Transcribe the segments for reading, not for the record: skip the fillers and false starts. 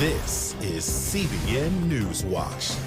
This is CBN NewsWatch.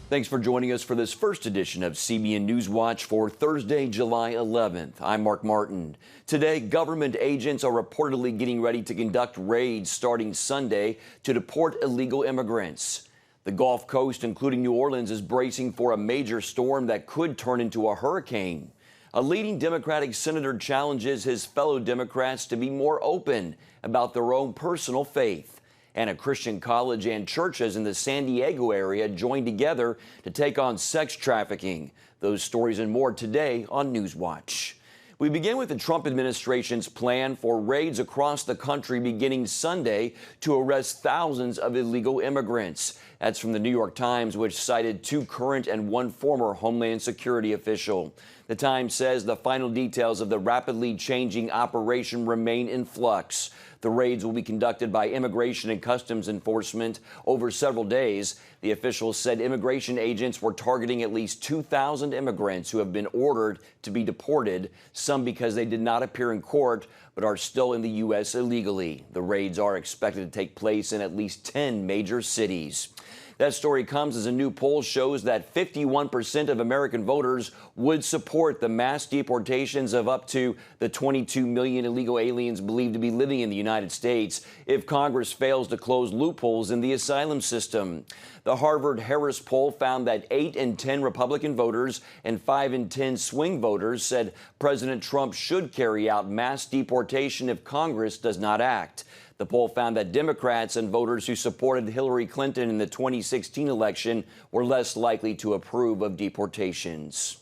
Thanks for joining us for this first edition of CBN NewsWatch for Thursday, July 11th. I'm Mark Martin. Today, government agents are reportedly getting ready to conduct raids starting Sunday to deport illegal immigrants. The Gulf Coast, including New Orleans, is bracing for a major storm that could turn into a hurricane. A leading Democratic senator challenges his fellow Democrats to be more open about their own personal faith. And a Christian college and churches in the San Diego area joined together to take on sex trafficking. Those stories and more today on NewsWatch. We begin with the Trump administration's plan for raids across the country beginning Sunday to arrest thousands of illegal immigrants. That's from the New York Times, which cited 2 current and 1 former Homeland Security official. The Times says the final details of the rapidly changing operation remain in flux. The raids will be conducted by Immigration and Customs Enforcement over several days. The officials said immigration agents were targeting at least 2,000 immigrants who have been ordered to be deported, some because they did not appear in court but are still in the U.S. illegally. The raids are expected to take place in at least 10 major cities. That story comes as a new poll shows that 51% of American voters would support the mass deportations of up to the 22 million illegal aliens believed to be living in the United States if Congress fails to close loopholes in the asylum system. The Harvard-Harris poll found that 8 in 10 Republican voters and 5 in 10 swing voters said President Trump should carry out mass deportation if Congress does not act. The poll found that Democrats and voters who supported Hillary Clinton in the 2016 election were less likely to approve of deportations.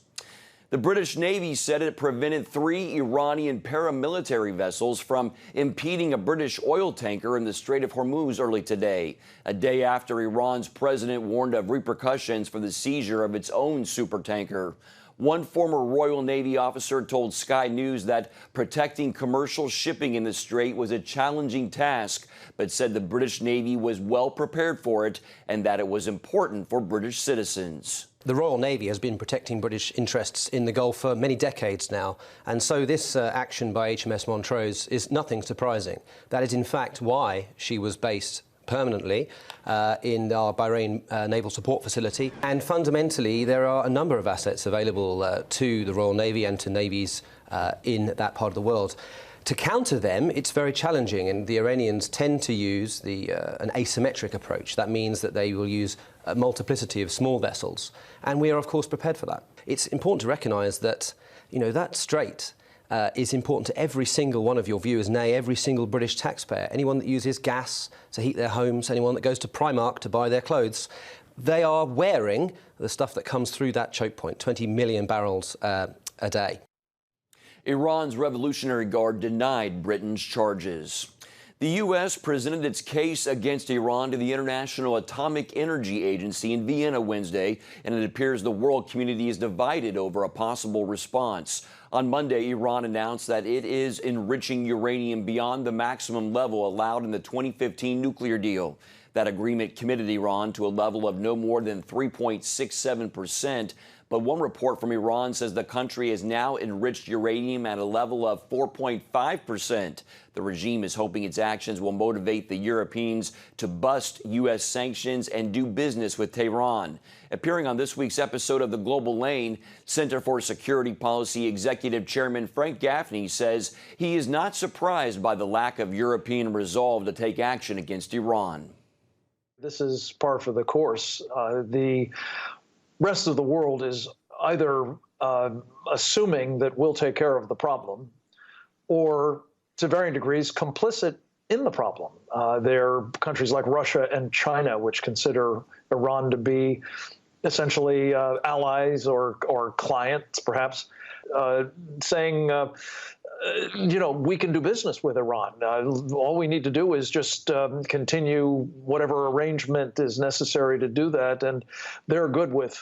The British Navy said it prevented 3 Iranian paramilitary vessels from impeding a British oil tanker in the Strait of Hormuz early today, a day after Iran's president warned of repercussions for the seizure of its own supertanker. One former Royal Navy officer told Sky News that protecting commercial shipping in the Strait was a challenging task, but said the British Navy was well prepared for it and that it was important for British citizens. The Royal Navy has been protecting British interests in the Gulf for many decades now, and so this action by HMS Montrose is nothing surprising. That is, in fact, why she was based permanently in our Bahrain Naval Support Facility. And fundamentally, there are a number of assets available to the Royal Navy and to navies in that part of the world. To counter them, it's very challenging, and the Iranians tend to use an asymmetric approach. That means that they will use a multiplicity of small vessels, and we are, of course, prepared for that. It's important to recognise that, that strait is important to every single one of your viewers, nay, every single British taxpayer. Anyone that uses gas to heat their homes, anyone that goes to Primark to buy their clothes, they are wearing the stuff that comes through that choke point, 20 million barrels a day. Iran's Revolutionary Guard denied Britain's charges. The U.S. presented its case against Iran to the International Atomic Energy Agency in Vienna Wednesday, and it appears the world community is divided over a possible response. On Monday, Iran announced that it is enriching uranium beyond the maximum level allowed in the 2015 nuclear deal. That agreement committed Iran to a level of no more than 3.67%. But one report from Iran says the country has now enriched uranium at a level of 4.5%. The regime is hoping its actions will motivate the Europeans to bust U.S. sanctions and do business with Tehran. Appearing on this week's episode of The Global Lane, Center for Security Policy Executive Chairman Frank Gaffney says he is not surprised by the lack of European resolve to take action against Iran. This is par for the course. The rest of the world is either assuming that we'll take care of the problem or, to varying degrees, complicit in the problem. There are countries like Russia and China which consider Iran to be essentially allies or clients, perhaps, saying, we can do business with Iran. All we need to do is just continue whatever arrangement is necessary to do that. And they're good with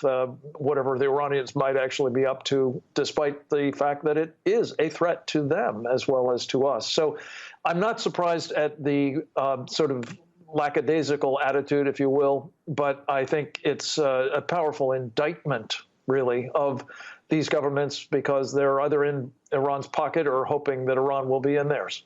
whatever the Iranians might actually be up to, despite the fact that it is a threat to them as well as to us. So I'm not surprised at the sort of lackadaisical attitude, if you will, but I think it's a powerful indictment, really, of these governments because they're either in Iran's pocket or hoping that Iran will be in theirs.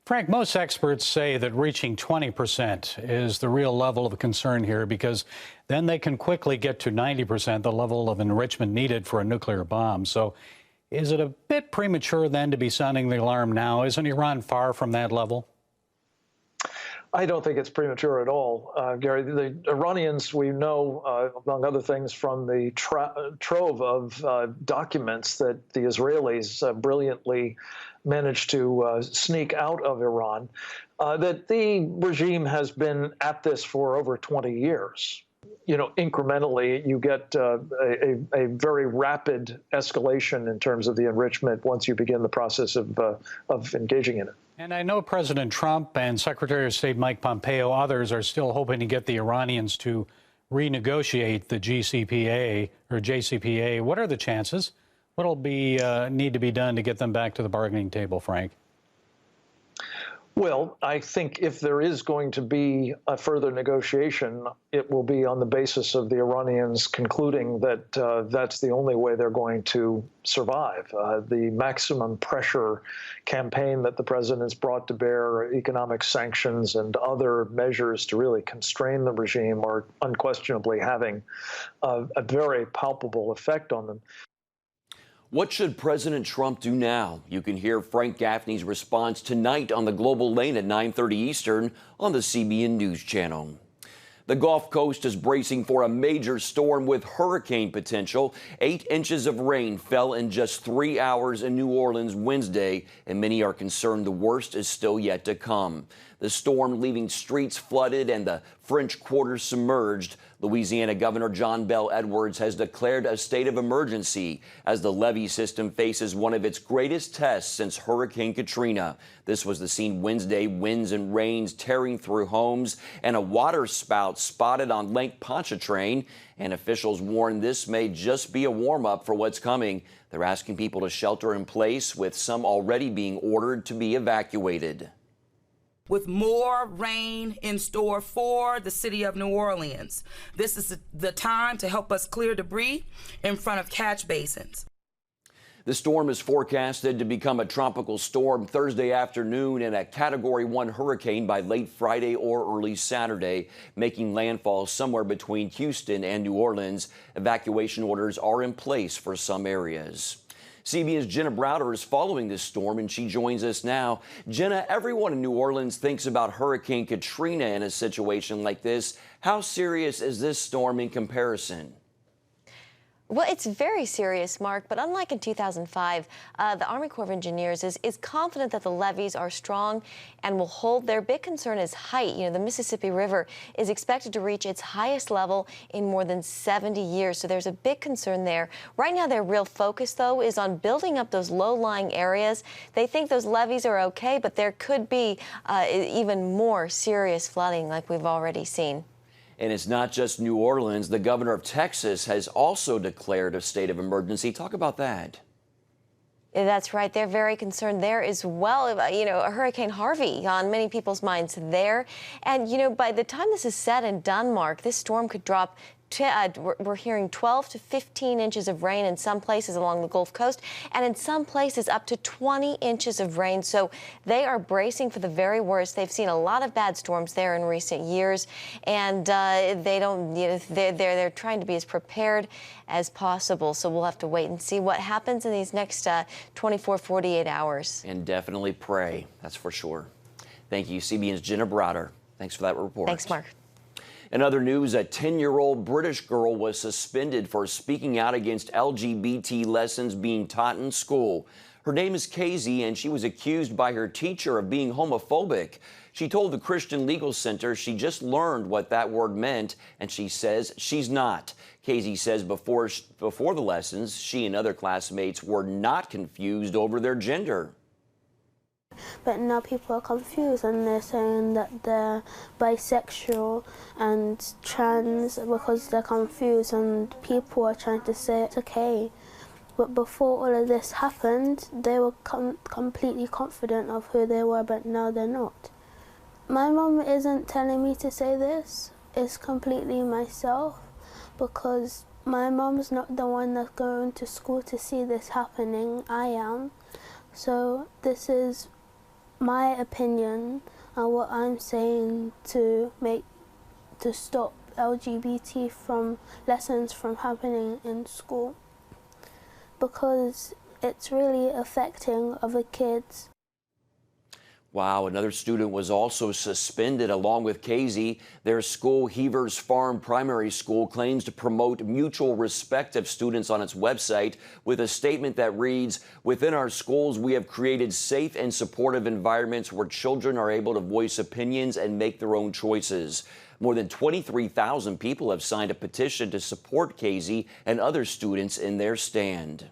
Frank, most experts say that reaching 20% is the real level of concern here, because then they can quickly get to 90%, the level of enrichment needed for a nuclear bomb. So is it a bit premature then to be sounding the alarm now? Isn't Iran far from that level? I don't think it's premature at all, Gary. The Iranians, we know, among other things, from the trove of documents that the Israelis brilliantly managed to sneak out of Iran, that the regime has been at this for over 20 years. You know, incrementally, you get a very rapid escalation in terms of the enrichment once you begin the process of engaging in it. And I know President Trump and Secretary of State Mike Pompeo, others are still hoping to get the Iranians to renegotiate the GCPA or JCPA. What are the chances? What will need to be done to get them back to the bargaining table, Frank? Well, I think if there is going to be a further negotiation, it will be on the basis of the Iranians concluding that that's the only way they're going to survive. The maximum pressure campaign that the president's brought to bear, economic sanctions and other measures to really constrain the regime, are unquestionably having a very palpable effect on them. What should President Trump do now? You can hear Frank Gaffney's response tonight on the Global Lane at 9:30 Eastern on the CBN News Channel. The Gulf Coast is bracing for a major storm with hurricane potential. 8 inches of rain fell in just 3 hours in New Orleans Wednesday, and many are concerned the worst is still yet to come. The storm leaving streets flooded and the French Quarter submerged. Louisiana Governor John Bel Edwards has declared a state of emergency as the levee system faces one of its greatest tests since Hurricane Katrina. This was the scene Wednesday, winds and rains tearing through homes and a water spout spotted on Lake Pontchartrain. And officials warn this may just be a warm-up for what's coming. They're asking people to shelter in place, with some already being ordered to be evacuated. With more rain in store for the city of New Orleans, this is the time to help us clear debris in front of catch basins. The storm is forecasted to become a tropical storm Thursday afternoon and a Category 1 hurricane by late Friday or early Saturday, making landfall somewhere between Houston and New Orleans. Evacuation orders are in place for some areas. CBN's Jenna Browder is following this storm, and she joins us now. Jenna, everyone in New Orleans thinks about Hurricane Katrina in a situation like this. How serious is this storm in comparison? Well, it's very serious, Mark, but unlike in 2005, the Army Corps of Engineers is confident that the levees are strong and will hold. Their big concern is height. You know, the Mississippi River is expected to reach its highest level in more than 70 years, so there's a big concern there. Right now, their real focus, though, is on building up those low-lying areas. They think those levees are okay, but there could be even more serious flooding like we've already seen. And it's not just New Orleans. The governor of Texas has also declared a state of emergency. Talk about that. That's right. They're very concerned there as well. You know, Hurricane Harvey on many people's minds there. And, you know, by the time this is said and done, Mark, this storm could drop we're hearing 12 to 15 inches of rain in some places along the Gulf Coast, and in some places up to 20 inches of rain. So they are bracing for the very worst. They've seen a lot of bad storms there in recent years, and they're trying to be as prepared as possible. So we'll have to wait and see what happens in these next 24, 48 hours. And definitely pray, that's for sure. Thank you, CBN's Jenna Browder. Thanks for that report. Thanks, Mark. In other news, a 10-year-old British girl was suspended for speaking out against LGBT lessons being taught in school. Her name is Casey, and she was accused by her teacher of being homophobic. She told the Christian Legal Center she just learned what that word meant, and she says she's not. Casey says before the lessons, she and other classmates were not confused over their gender. But now people are confused and they're saying that they're bisexual and trans because they're confused, and people are trying to say it's okay. But before all of this happened, they were completely confident of who they were, but now they're not. My mum isn't telling me to say this, it's completely myself, because my mum's not the one that's going to school to see this happening, I am. So this is My opinion and what I'm saying to stop LGBT lessons from happening in school, because it's really affecting other kids. Wow, another student was also suspended along with Casey. Their school, Heavers Farm Primary School, claims to promote mutual respect of students on its website with a statement that reads, "Within our schools, we have created safe and supportive environments where children are able to voice opinions and make their own choices." More than 23,000 people have signed a petition to support Casey and other students in their stand.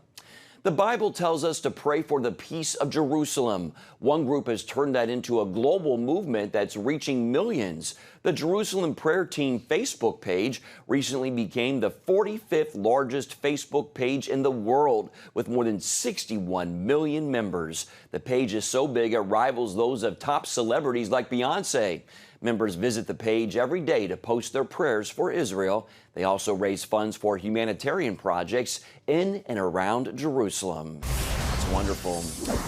The Bible tells us to pray for the peace of Jerusalem. One group has turned that into a global movement that's reaching millions. The Jerusalem Prayer Team Facebook page recently became the 45th largest Facebook page in the world, with more than 61 million members. The page is so big it rivals those of top celebrities like Beyonce. Members visit the page every day to post their prayers for Israel. They also raise funds for humanitarian projects in and around Jerusalem. It's wonderful.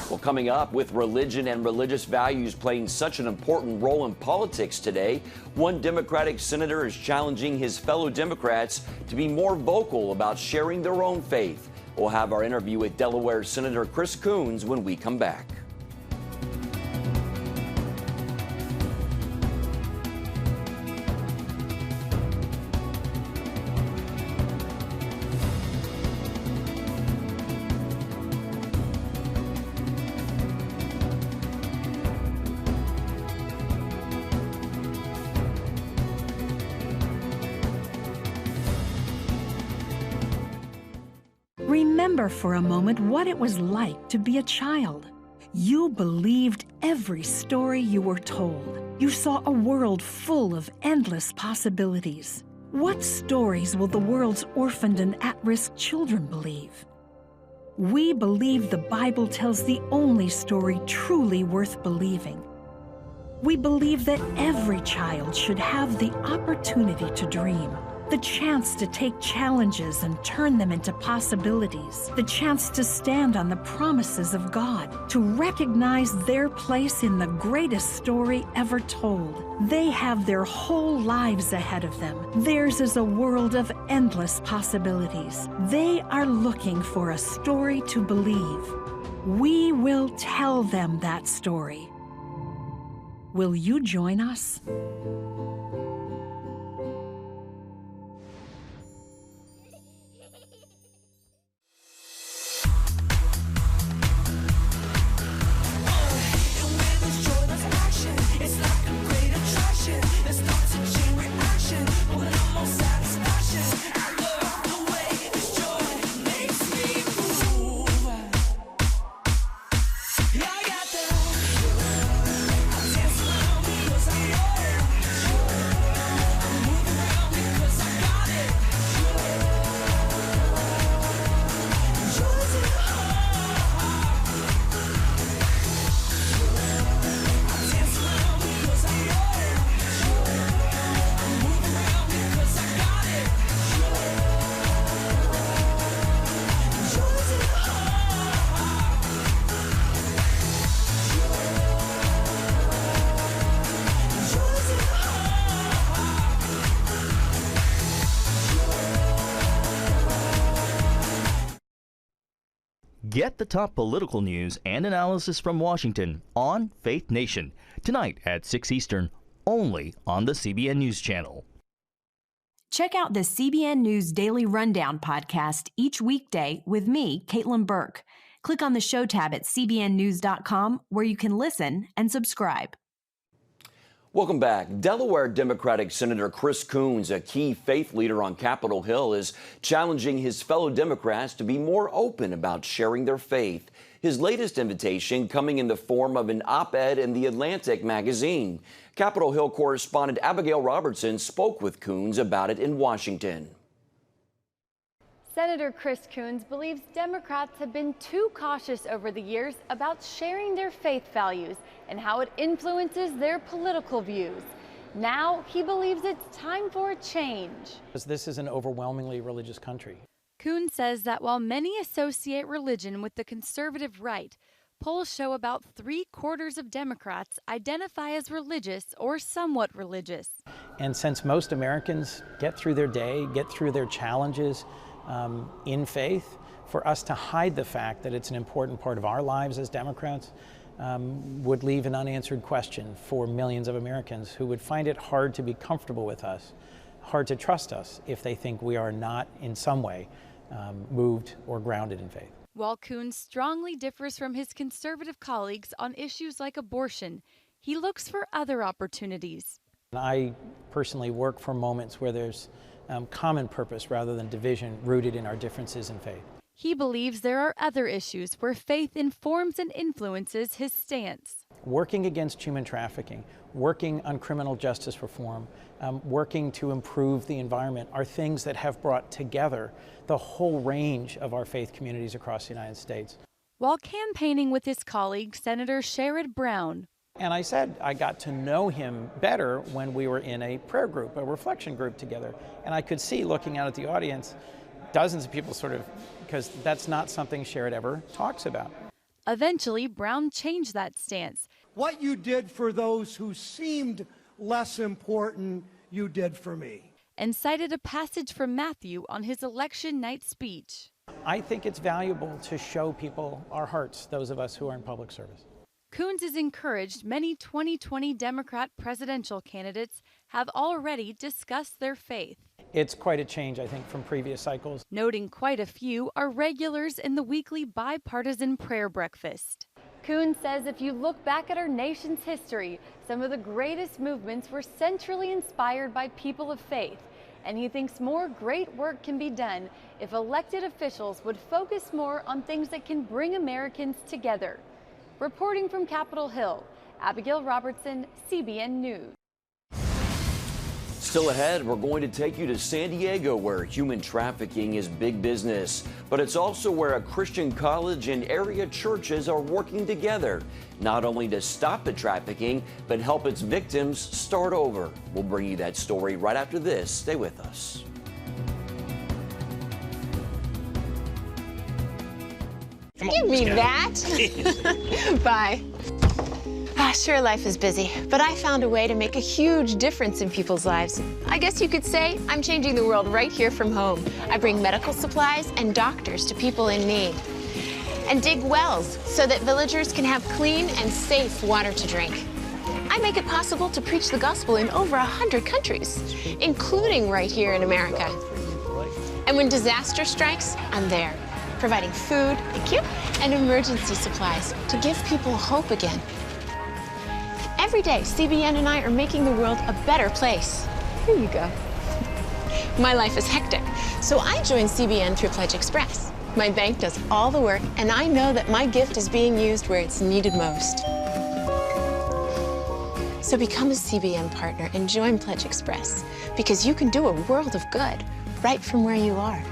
Well, coming up, with religion and religious values playing such an important role in politics today, one Democratic senator is challenging his fellow Democrats to be more vocal about sharing their own faith. We'll have our interview with Delaware Senator Chris Coons when we come back. Remember for a moment what it was like to be a child. You believed every story you were told. You saw a world full of endless possibilities. What stories will the world's orphaned and at-risk children believe? We believe the Bible tells the only story truly worth believing. We believe that every child should have the opportunity to dream, the chance to take challenges and turn them into possibilities, the chance to stand on the promises of God, to recognize their place in the greatest story ever told. They have their whole lives ahead of them. Theirs is a world of endless possibilities. They are looking for a story to believe. We will tell them that story. Will you join us? Get the top political news and analysis from Washington on Faith Nation, tonight at 6 Eastern, only on the CBN News Channel. Check out the CBN News Daily Rundown podcast each weekday with me, Caitlin Burke. Click on the show tab at cbnnews.com where you can listen and subscribe. Welcome back. Delaware Democratic Senator Chris Coons, a key faith leader on Capitol Hill, is challenging his fellow Democrats to be more open about sharing their faith. His latest invitation coming in the form of an op-ed in The Atlantic magazine. Capitol Hill correspondent Abigail Robertson spoke with Coons about it in Washington. Senator Chris Coons believes Democrats have been too cautious over the years about sharing their faith values and how it influences their political views. Now he believes it's time for a change. This is an overwhelmingly religious country. Coons says that while many associate religion with the conservative right, Polls show about 3/4 of Democrats identify as religious or somewhat religious. And since most Americans get through their day, get through their challenges in faith, for us to hide the fact that it's an important part of our lives as Democrats would leave an unanswered question for millions of Americans who would find it hard to be comfortable with us, hard to trust us if they think we are not in some way moved or grounded in faith. While Coons strongly differs from his conservative colleagues on issues like abortion, he looks for other opportunities. I personally work for moments where there's common purpose rather than division rooted in our differences in faith. He believes there are other issues where faith informs and influences his stance. Working against human trafficking, working on criminal justice reform, working to improve the environment are things that have brought together the whole range of our faith communities across the United States. While campaigning with his colleague, Senator Sherrod Brown. And I said I got to know him better when we were in a prayer group, a reflection group together. And I could see, looking out at the audience, dozens of people because that's not something Sherrod ever talks about. Eventually, Brown changed that stance. What you did for those who seemed less important, you did for me. And cited a passage from Matthew on his election night speech. I think it's valuable to show people our hearts, those of us who are in public service. Coons has encouraged many 2020 Democrat presidential candidates have already discussed their faith. It's quite a change, I think, from previous cycles. Noting quite a few are regulars in the weekly bipartisan prayer breakfast. Coons says if you look back at our nation's history, some of the greatest movements were centrally inspired by people of faith. And he thinks more great work can be done if elected officials would focus more on things that can bring Americans together. Reporting from Capitol Hill, Abigail Robertson, CBN News. Still ahead, we're going to take you to San Diego, where human trafficking is big business. But it's also where a Christian college and area churches are working together, not only to stop the trafficking, but help its victims start over. We'll bring you that story right after this. Stay with us. Give me that. Bye. Sure, life is busy, but I found a way to make a huge difference in people's lives. I guess you could say I'm changing the world right here from home. I bring medical supplies and doctors to people in need, and dig wells so that villagers can have clean and safe water to drink. I make it possible to preach the gospel in over 100 countries, including right here in America. And when disaster strikes, I'm there, providing food, thank you, and emergency supplies to give people hope again. Every day, CBN and I are making the world a better place. Here you go. My life is hectic, so I joined CBN through Pledge Express. My bank does all the work, and I know that my gift is being used where it's needed most. So become a CBN partner and join Pledge Express, because you can do a world of good right from where you are.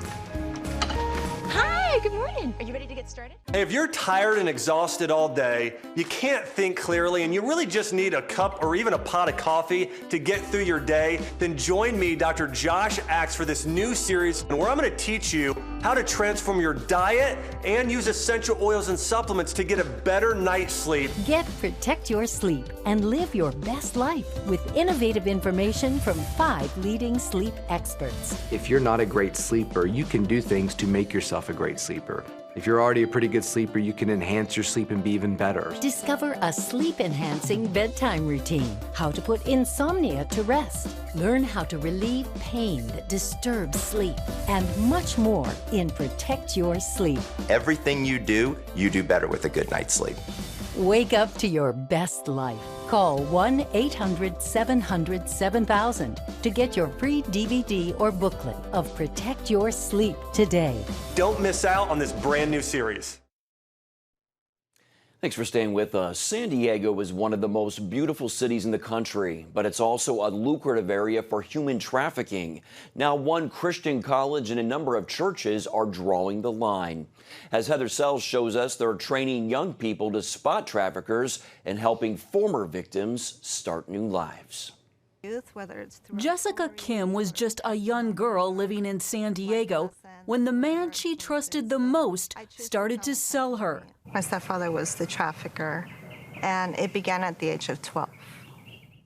Hi, good morning. Are you ready to get started? Hey, if you're tired and exhausted all day, you can't think clearly, and you really just need a cup or even a pot of coffee to get through your day, then join me, Dr. Josh Axe, for this new series where I'm going to teach you how to transform your diet and use essential oils and supplements to get a better night's sleep. Protect your sleep and live your best life with innovative information from 5 leading sleep experts. If you're not a great sleeper, you can do things to make yourself a great sleeper. If you're already a pretty good sleeper, you can enhance your sleep and be even better. Discover a sleep-enhancing bedtime routine, how to put insomnia to rest, learn how to relieve pain that disturbs sleep, and much more in Protect Your Sleep. Everything you do better with a good night's sleep. Wake up to your best life. Call 1-800-700-7000 to get your free DVD or booklet of Protect Your Sleep today. Don't miss out on this brand new series. Thanks for staying with us. San Diego is one of the most beautiful cities in the country, but it's also a lucrative area for human trafficking. Now, one Christian college and a number of churches are drawing the line. As Heather Sells shows us, they're training young people to spot traffickers and helping former victims start new lives. Jessica Kim was just a young girl living in San Diego when the man she trusted the most started to sell her. My stepfather was the trafficker, and it began at the age of 12.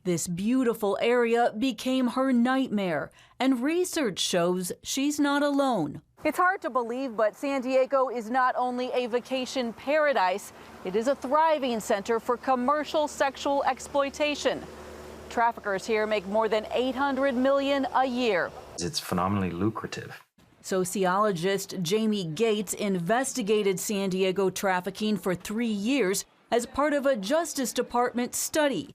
This beautiful area became her nightmare, and research shows she's not alone. It's hard to believe, but San Diego is not only a vacation paradise, it is a thriving center for commercial sexual exploitation. Traffickers here make more than $800 million a year. It's phenomenally lucrative. Sociologist Jamie Gates investigated San Diego trafficking for 3 years as part of a Justice Department study.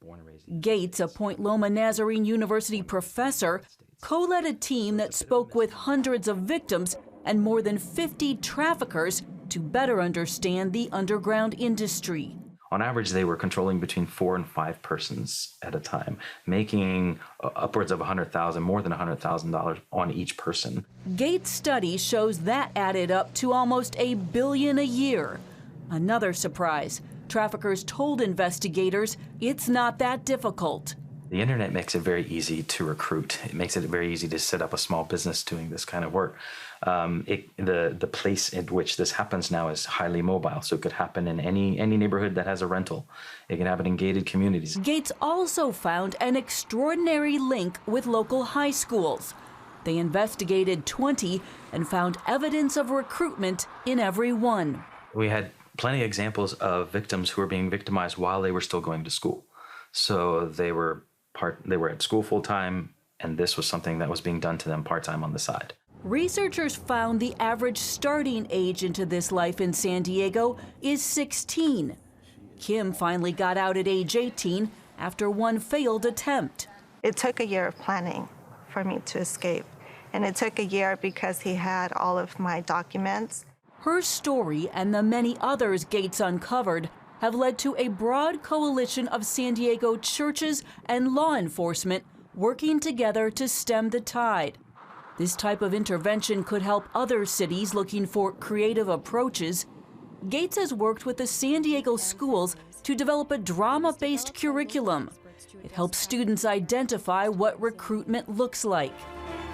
Gates, a Point Loma Nazarene University professor, co-led a team that spoke with hundreds of victims and more than 50 traffickers to better understand the underground industry. On average, they were controlling between 4 and 5 persons at a time, making upwards of $100,000, more than $100,000 on each person. Gates' study shows that added up to almost $1 billion a year. Another surprise, traffickers told investigators it's not that difficult. The internet makes it very easy to recruit. It makes it very easy to set up a small business doing this kind of work. The place in which this happens now is highly mobile, so it could happen in any neighborhood that has a rental. It can happen in gated communities. Gates also found an extraordinary link with local high schools. They investigated 20 and found evidence of recruitment in every one. We had plenty of examples of victims who were being victimized while they were still going to school. So they were at school full-time, and this was something that was being done to them part-time on the side. Researchers found the average starting age into this life in San Diego is 16. Kim finally got out at age 18 after one failed attempt. It took a year of planning for me to escape, and it took a year because he had all of my documents. Her story and the many others Gates uncovered have led to a broad coalition of San Diego churches and law enforcement working together to stem the tide. This type of intervention could help other cities looking for creative approaches. Gates has worked with the San Diego schools to develop a drama-based curriculum. It helps students identify what recruitment looks like.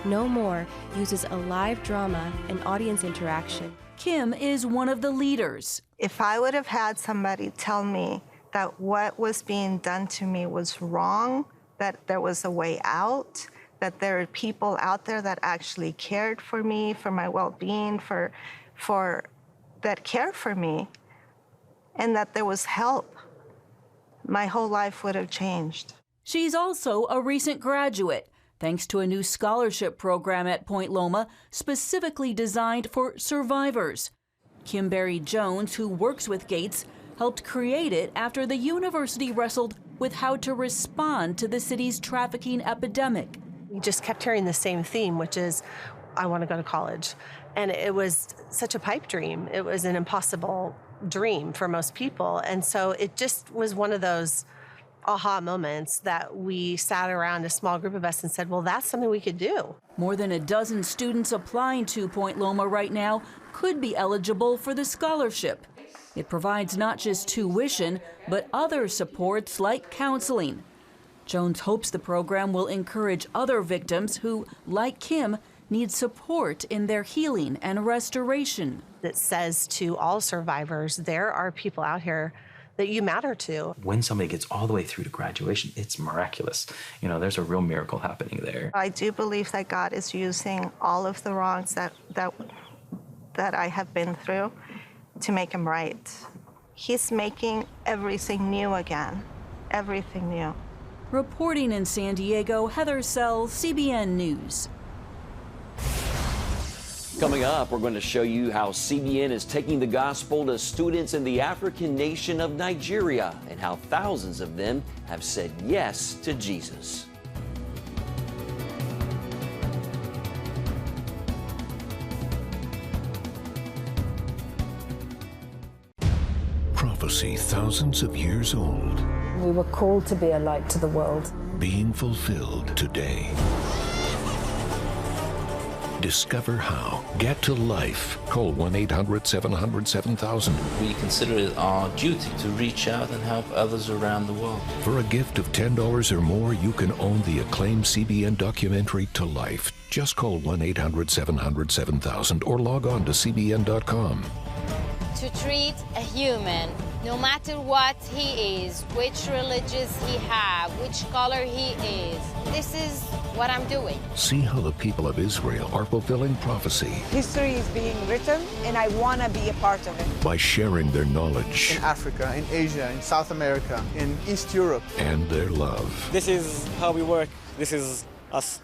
No More uses a live drama and audience interaction. Kim is one of the leaders. If I would have had somebody tell me that what was being done to me was wrong, that there was a way out, that there are people out there that actually cared for me, for my well-being, that cared for me, and that there was help, my whole life would have changed. She's also a recent graduate, thanks to a new scholarship program at Point Loma specifically designed for survivors. Kimberly Jones, who works with Gates, helped create it after the university wrestled with how to respond to the city's trafficking epidemic. We just kept hearing the same theme, which is, I want to go to college. And it was such a pipe dream. It was an impossible dream for most people. And so it just was one of those aha moments that we sat around, a small group of us, and said, well, that's something we could do. More than a dozen students applying to Point Loma right now could be eligible for the scholarship. It provides not just tuition, but other supports like counseling. Jones hopes the program will encourage other victims who, like Kim, need support in their healing and restoration. It says to all survivors, there are people out here that you matter to. When somebody gets all the way through to graduation, it's miraculous. You know, there's a real miracle happening there. I do believe that God is using all of the wrongs that I have been through to make them right. He's making everything new again, everything new. Reporting in San Diego, Heather Sell, CBN News. Coming up, we're going to show you how CBN is taking the gospel to students in the African nation of Nigeria and how thousands of them have said yes to Jesus. Prophecy thousands of years old. We were called to be a light to the world. Being fulfilled today. Discover how. Get to life. Call 1-800-700-7000. We consider it our duty to reach out and help others around the world. For a gift of $10 or more, you can own the acclaimed CBN documentary To Life. Just call 1-800-700-7000 or log on to CBN.com. To treat a human, no matter what he is, which religious he have, which color he is. This is what I'm doing. See how the people of Israel are fulfilling prophecy History is being written, and I want to be a part of it. by sharing their knowledge In Africa, in Asia, in South America, in East Europe. and their love. This is how we work. This is us.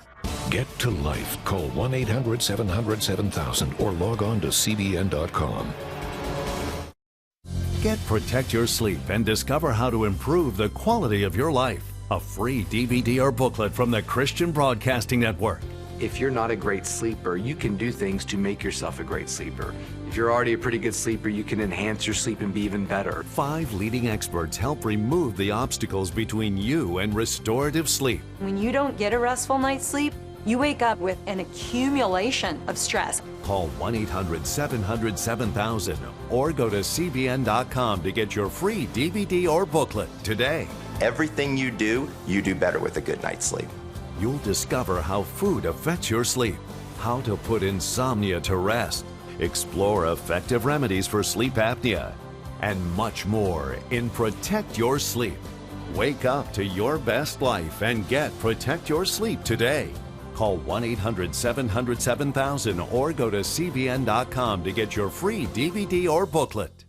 Get to life. Call 1-800-700-7000 or log on to CBN.com. Get Protect Your Sleep and discover how to improve the quality of your life. A free DVD or booklet from the Christian Broadcasting Network. If you're not a great sleeper, you can do things to make yourself a great sleeper. If you're already a pretty good sleeper, you can enhance your sleep and be even better. 5 leading experts help remove the obstacles between you and restorative sleep. When you don't get a restful night's sleep, you wake up with an accumulation of stress. Call 1-800-700-7000 or go to CBN.com to get your free DVD or booklet today. Everything you do better with a good night's sleep. You'll discover how food affects your sleep, how to put insomnia to rest, explore effective remedies for sleep apnea, and much more in Protect Your Sleep. Wake up to your best life and get Protect Your Sleep today. Call 1-800-700-7000 or go to CBN.com to get your free DVD or booklet.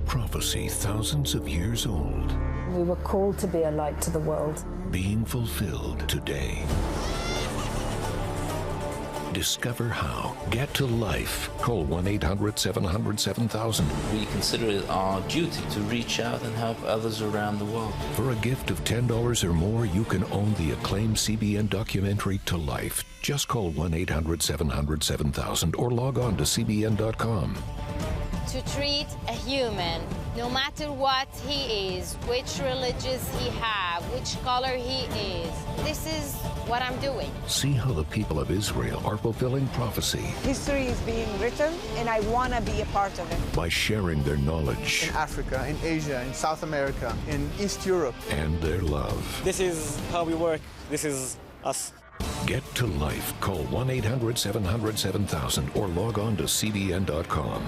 Prophecy thousands of years old, We were called to be a light to the world. being fulfilled today. Discover how. Get to life. Call 1-800-700-7000. We consider it our duty to reach out and help others around the world. For a gift of $10 or more, you can own the acclaimed CBN documentary To Life. Just call 1-800-700-7000 or log on to CBN.com. To treat a human, no matter what he is, which religious he have, which color he is. This is what I'm doing. See how the people of Israel are fulfilling prophecy History is being written, and I want to be a part of it. by sharing their knowledge In Africa, in Asia, in South America, in East Europe. and their love. This is how we work. This is us. Get to life. Call 1-800-700-7000 or log on to CBN.com.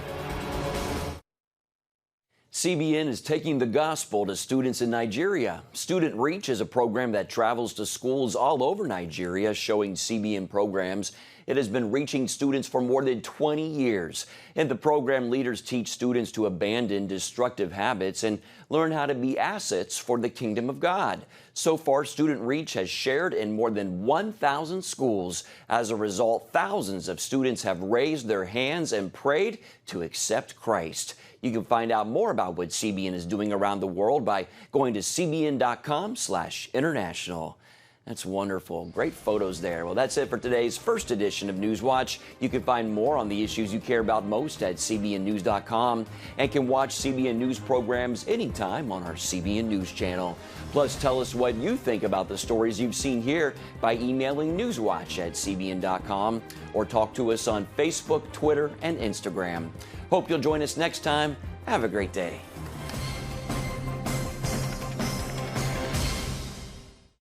CBN is taking the gospel to students in Nigeria. Student Reach is a program that travels to schools all over Nigeria showing CBN programs. It has been reaching students for more than 20 years. And the program leaders teach students to abandon destructive habits and learn how to be assets for the kingdom of God. So far, Student Reach has shared in more than 1,000 schools. As a result, thousands of students have raised their hands and prayed to accept Christ. You can find out more about what CBN is doing around the world by going to cbn.com/international. That's wonderful. Great photos there. Well, that's it for today's first edition of Newswatch. You can find more on the issues you care about most at cbnnews.com and can watch CBN News programs anytime on our CBN News channel. Plus, tell us what you think about the stories you've seen here by emailing newswatch@cbn.com or talk to us on Facebook, Twitter, and Instagram. Hope you'll join us next time. Have a great day.